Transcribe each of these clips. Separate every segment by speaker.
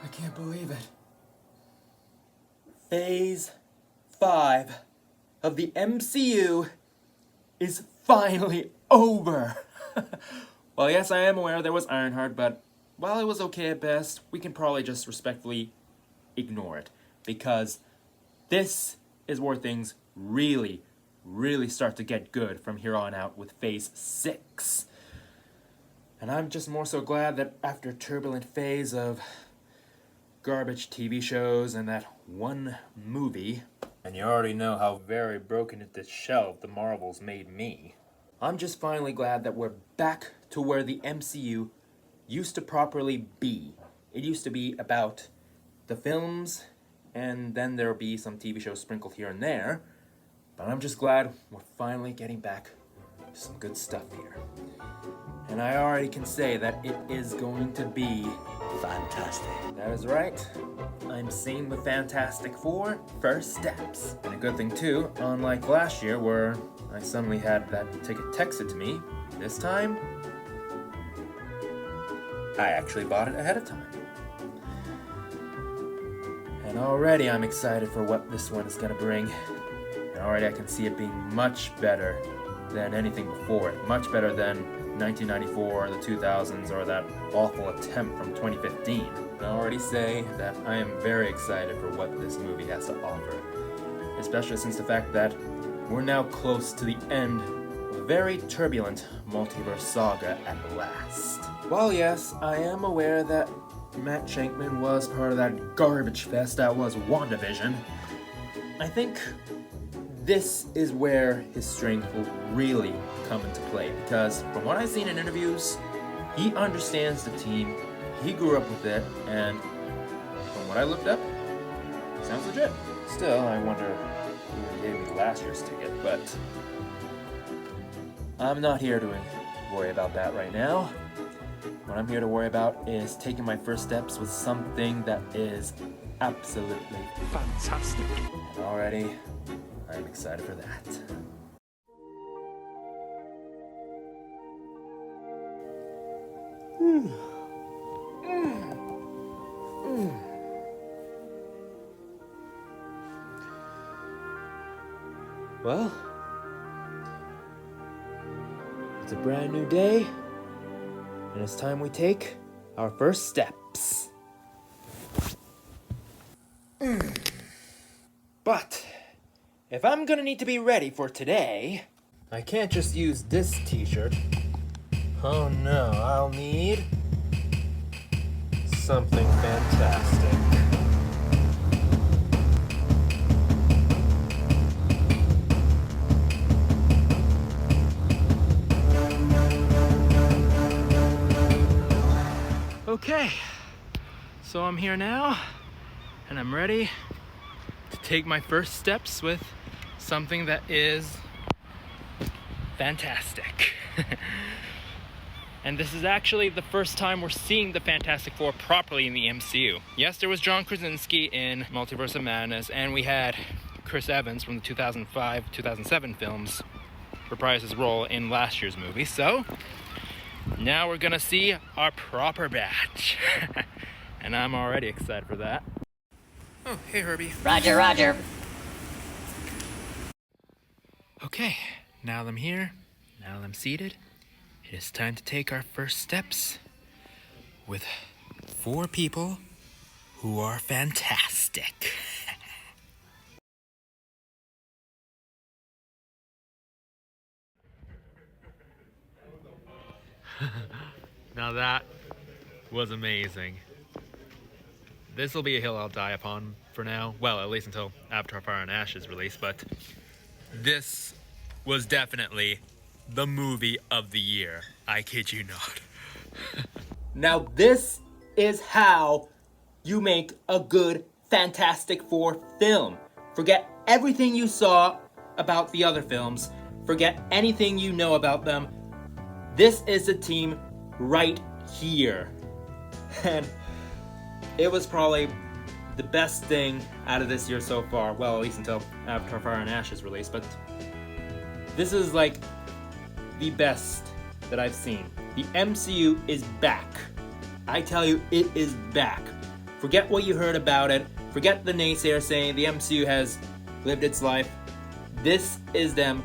Speaker 1: I can't believe it. Phase 5 of the MCU is finally over. Well, yes, I am aware there was Ironheart, but while it was okay at best, we can probably just respectfully ignore it, because this is where things really start to get good from here on out with Phase 6. And I'm just more so glad that after a turbulent phase of garbage TV shows and that one movie, and you already know how very broken at this shelf the Marvels made me, I'm just finally glad that we're back to where the MCU used to properly be. It used to be about the films, and then there'll be some TV shows sprinkled here and there, but I'm just glad we're finally getting back to some good stuff here. And I already can say that it is going to be fantastic. That is right. I'm seeing the Fantastic Four First Steps. And a good thing too, unlike last year where I suddenly had that ticket texted to me, this time, I actually bought it ahead of time. And already I'm excited for what this one is going to bring. And already I can see it being much better than anything before it. Much better than 1994, the 2000s, or that awful attempt from 2015. I already say that I am very excited for what this movie has to offer. Especially since the fact that we're now close to the end of a very turbulent Multiverse Saga at last. While yes, I am aware that Matt Shankman was part of that garbage fest that was WandaVision, I think this is where his strength will really come into play, because from what I've seen in interviews, he understands the team, he grew up with it, and from what I looked up, it sounds legit. Still, I wonder who gave me last year's ticket, but I'm not here to worry about that right now. What I'm here to worry about is taking my first steps with something that is absolutely fantastic. And already, I'm excited for that. Well, it's a brand new day, and it's time we take our first steps. But if I'm gonna need to be ready for today, I can't just use this t-shirt. Oh no, I'll need something fantastic. Okay, so I'm here now, and I'm ready to take my first steps with something that is fantastic. And this is actually the first time we're seeing the Fantastic Four properly in the MCU. Yes, there was John Krasinski in Multiverse of Madness, and we had Chris Evans from the 2005-2007 films reprise his role in last year's movie. So now we're gonna see our proper batch. And I'm already excited for that. Oh, hey Herbie.
Speaker 2: Roger, roger.
Speaker 1: Okay, now that I'm here, now that I'm seated, it is time to take our first steps with 4 people who are fantastic. Now that was amazing. This will be a hill I'll die upon for now. Well, at least until Avatar Fire and Ash is released, but this was definitely the movie of the year. I kid you not. Now this is how you make a good Fantastic Four film. Forget everything you saw about the other films. Forget anything you know about them. This is the team right here. And it was probably the best thing out of this year so far. Well, at least until Avatar Fire and Ash is released, but this is like the best that I've seen. The MCU is back. I tell you, it is back. Forget what you heard about it. Forget the naysayers saying the MCU has lived its life. This is them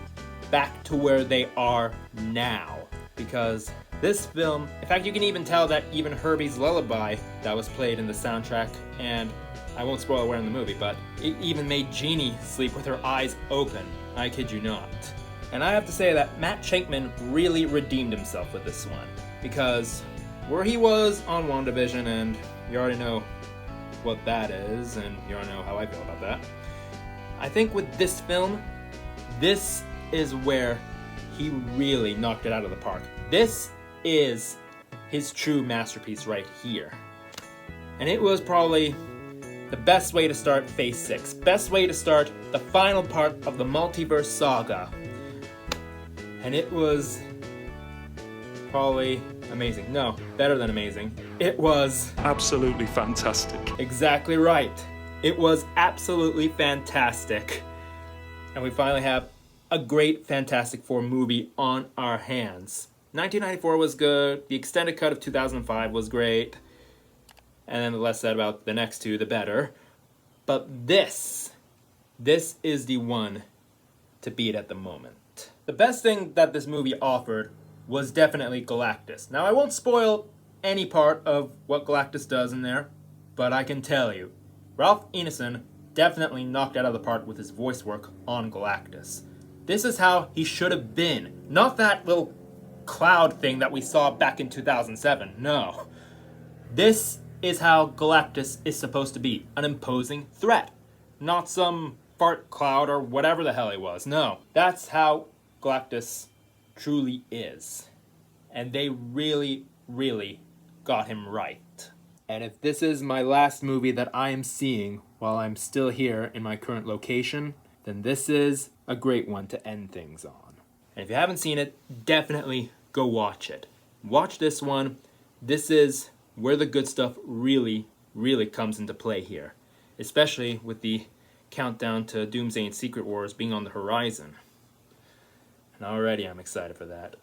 Speaker 1: back to where they are now. Because this film, in fact, you can even tell that even Herbie's lullaby that was played in the soundtrack, and I won't spoil where in the movie, but it even made Jeannie sleep with her eyes open. I kid you not. And I have to say that Matt Shankman really redeemed himself with this one. Because where he was on WandaVision, and you already know what that is, and you already know how I feel about that. I think with this film, this is where he really knocked it out of the park. This is his true masterpiece right here. And it was probably the best way to start Phase 6. Best way to start the final part of the Multiverse Saga. And it was probably amazing. No, better than amazing. It was
Speaker 2: absolutely fantastic.
Speaker 1: Exactly right. It was absolutely fantastic. And we finally have a great Fantastic Four movie on our hands. 1994 was good. The extended cut of 2005 was great. And then the less said about the next two, the better. But this is the one to beat at the moment. The best thing that this movie offered was definitely Galactus. Now, I won't spoil any part of what Galactus does in there, but I can tell you, Ralph Ineson definitely knocked out of the park with his voice work on Galactus. This is how he should have been. Not that little cloud thing that we saw back in 2007. No. This is how Galactus is supposed to be. An imposing threat. Not some fart cloud or whatever the hell he was. No. That's how Galactus truly is. And they really, really got him right. And if this is my last movie that I am seeing while I'm still here in my current location, then this is a great one to end things on. And if you haven't seen it, definitely go watch it. Watch this one. This is where the good stuff really, really comes into play here. Especially with the countdown to Doomsday and Secret Wars being on the horizon. And already I'm excited for that.